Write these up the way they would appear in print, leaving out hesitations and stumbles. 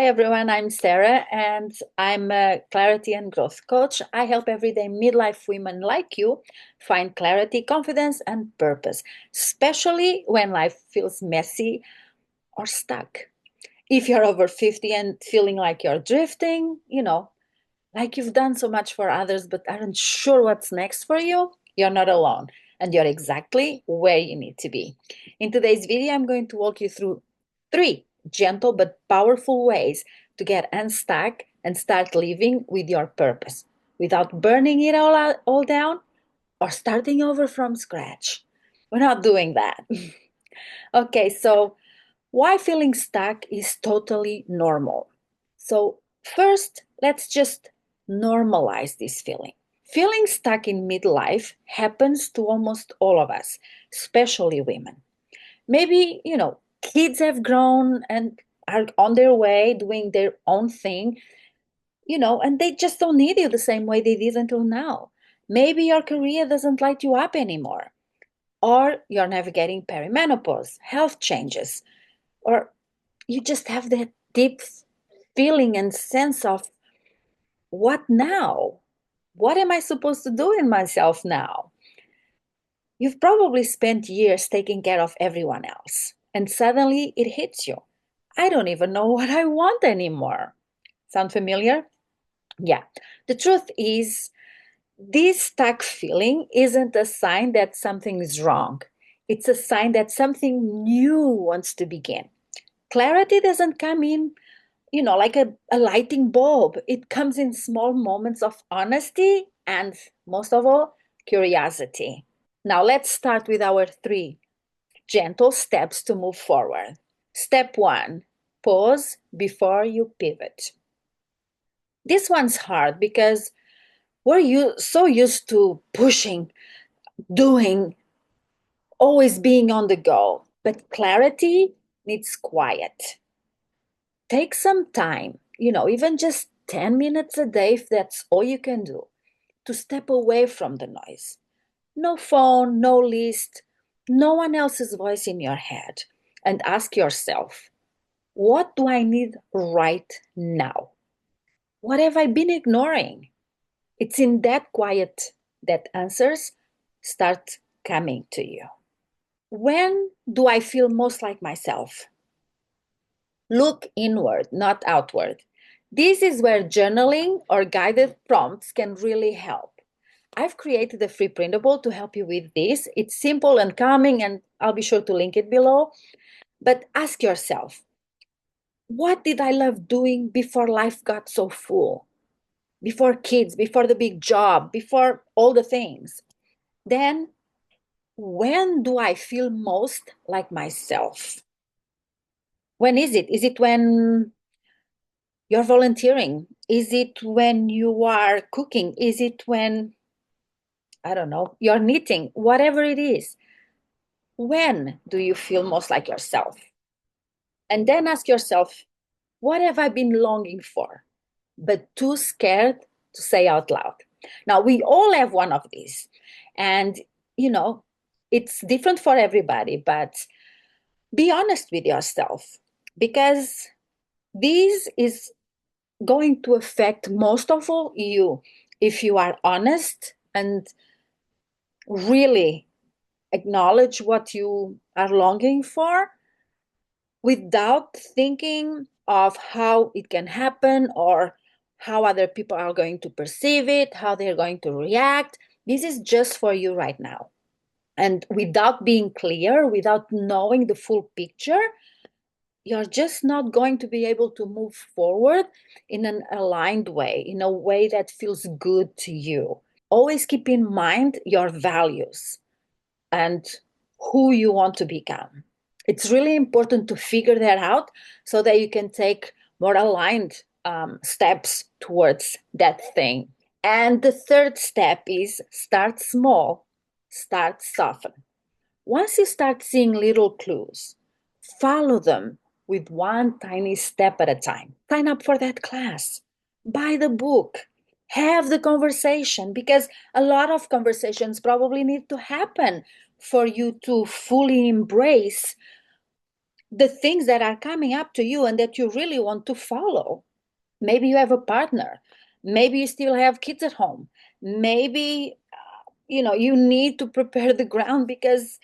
Hi everyone, I'm Sarah and I'm a clarity and growth coach. I help everyday midlife women like you find clarity, confidence, and purpose, especially when life feels messy or stuck. If you're over 50 and feeling like you're drifting, like you've done so much for others but aren't sure what's next for you, you're not alone and you're exactly where you need to be. In today's video, I'm going to walk you through 3 gentle but powerful ways to get unstuck and start living with your purpose without burning it all down or starting over from scratch. We're not doing that. Okay, so why feeling stuck is totally normal. So, first, let's just normalize this feeling. Feeling stuck in midlife happens to almost all of us, especially women. Maybe, kids have grown and are on their way doing their own thing, and they just don't need you the same way they did until now. Maybe your career doesn't light you up anymore, or you're navigating perimenopause, health changes, or you just have that deep feeling and sense of what now? What am I supposed to do in myself now? You've probably spent years taking care of everyone else, and suddenly it hits you. I don't even know what I want anymore. Sound familiar? Yeah. The truth is, this stuck feeling isn't a sign that something is wrong. It's a sign that something new wants to begin. Clarity doesn't come in, like a lighting bulb. It comes in small moments of honesty and, most of all, curiosity. Now, let's start with our 3 gentle steps to move forward. Step 1, pause before you pivot. This one's hard because we're so used to pushing, doing, always being on the go. But clarity needs quiet. Take some time, even just 10 minutes a day, if that's all you can do, to step away from the noise. No phone, no list, no one else's voice in your head. And ask yourself, what do I need right now? What have I been ignoring? It's in that quiet that answers start coming to you. When do I feel most like myself? Look inward, not outward. This is where journaling or guided prompts can really help. I've created a free printable to help you with this. It's simple and calming, and I'll be sure to link it below. But ask yourself, what did I love doing before life got so full? Before kids, before the big job, before all the things? Then, when do I feel most like myself? When is it? Is it when you're volunteering? Is it when you are cooking? Is it when, I don't know, you're knitting? Whatever it is, when do you feel most like yourself? And then ask yourself, what have I been longing for, but too scared to say out loud? Now, we all have one of these. And, it's different for everybody, but be honest with yourself because this is going to affect most of all you if you are honest and really acknowledge what you are longing for without thinking of how it can happen or how other people are going to perceive it, how they're going to react. This is just for you right now. And without being clear, without knowing the full picture, you're just not going to be able to move forward in an aligned way, in a way that feels good to you. Always keep in mind your values and who you want to become. It's really important to figure that out so that you can take more aligned steps towards that thing. And the third step is start small, start soften. Once you start seeing little clues, follow them with one tiny step at a time. Sign up for that class, buy the book, have the conversation, because a lot of conversations probably need to happen for you to fully embrace the things that are coming up to you and that you really want to follow. Maybe you have a partner. Maybe you still have kids at home. Maybe, you need to prepare the ground because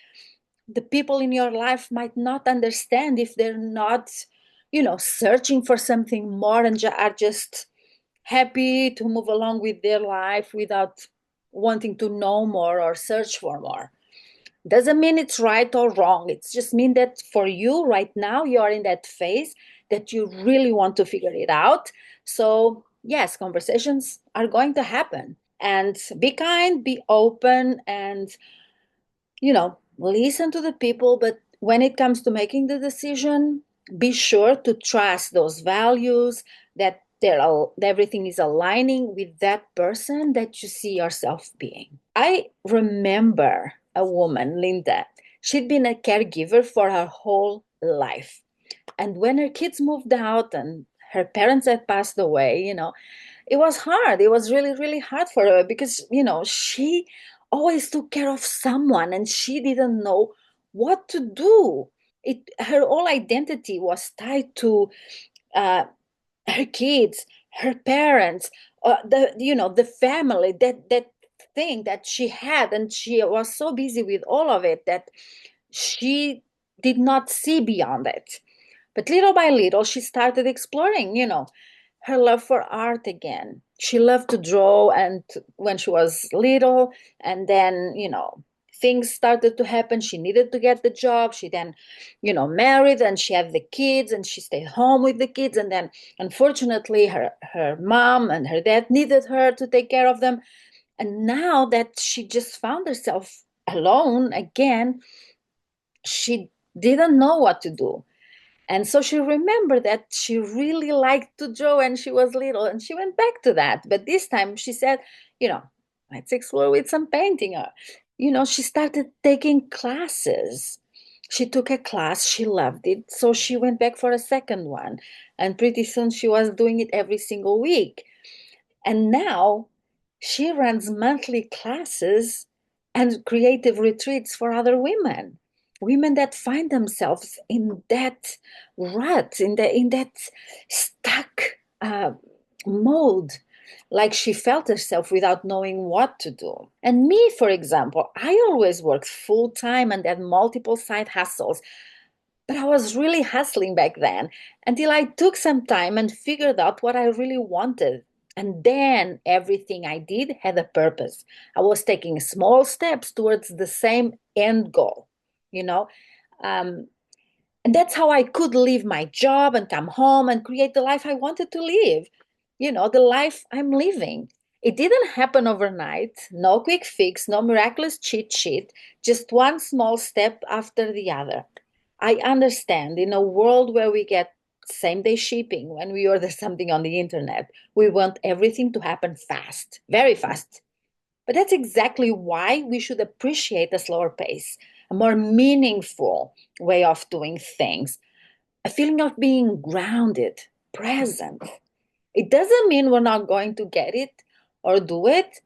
the people in your life might not understand if they're not, searching for something more and are just happy to move along with their life without wanting to know more or search for more. Doesn't mean it's right or wrong. It's just mean that for you right now, you are in that phase that you really want to figure it out. So yes, conversations are going to happen, and be kind, be open, and listen to the people. But when it comes to making the decision, be sure to trust those values, that everything is aligning with that person that you see yourself being. I remember a woman, Linda. She'd been a caregiver for her whole life. And when her kids moved out and her parents had passed away, it was hard. It was really, really hard for her because, she always took care of someone and she didn't know what to do. Her whole identity was tied to uh, her kids, her parents, the family, that thing that she had, and she was so busy with all of it that she did not see beyond it. But little by little, she started exploring, her love for art again. She loved to draw, and when she was little, and then, things started to happen. She needed to get the job. She then, married, and she had the kids, and she stayed home with the kids. And then, unfortunately, her mom and her dad needed her to take care of them. And now that she just found herself alone again, she didn't know what to do. And so she remembered that she really liked to draw when she was little, and she went back to that. But this time she said, let's explore with some painting. She started taking classes. She took a class, she loved it. So she went back for a second one. And pretty soon she was doing it every single week. And now she runs monthly classes and creative retreats for other women that find themselves in that rut, in that stuck mode, like she felt herself without knowing what to do. And me, for example, I always worked full time and had multiple side hustles. But I was really hustling back then until I took some time and figured out what I really wanted. And then everything I did had a purpose. I was taking small steps towards the same end goal, you know? Um, and that's how I could leave my job and come home and create the life I wanted to live, the life I'm living. It didn't happen overnight, no quick fix, no miraculous cheat sheet, just one small step after the other. I understand in a world where we get same day shipping when we order something on the internet, we want everything to happen fast, very fast. But that's exactly why we should appreciate a slower pace, a more meaningful way of doing things, a feeling of being grounded, present. It doesn't mean we're not going to get it or do it.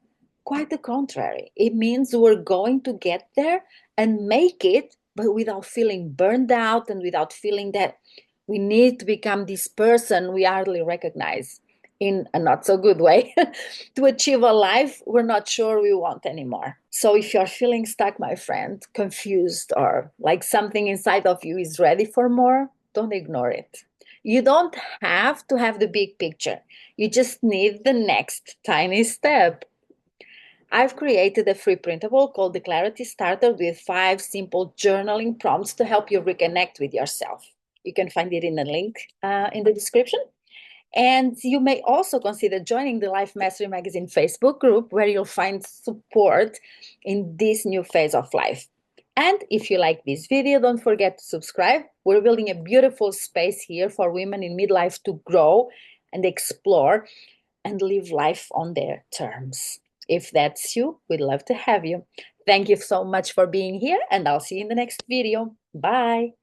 Quite the contrary. It means we're going to get there and make it, but without feeling burned out and without feeling that we need to become this person we hardly recognize in a not so good way to achieve a life we're not sure we want anymore. So if you're feeling stuck, my friend, confused, or like something inside of you is ready for more, don't ignore it. You don't have to have the big picture. You just need the next tiny step. I've created a free printable called the Clarity Starter with 5 simple journaling prompts to help you reconnect with yourself. You can find it in the link in the description. And you may also consider joining the Life Mastery Magazine Facebook group, where you'll find support in this new phase of life. And if you like this video, don't forget to subscribe. We're building a beautiful space here for women in midlife to grow and explore and live life on their terms. If that's you, we'd love to have you. Thank you so much for being here, and I'll see you in the next video. Bye.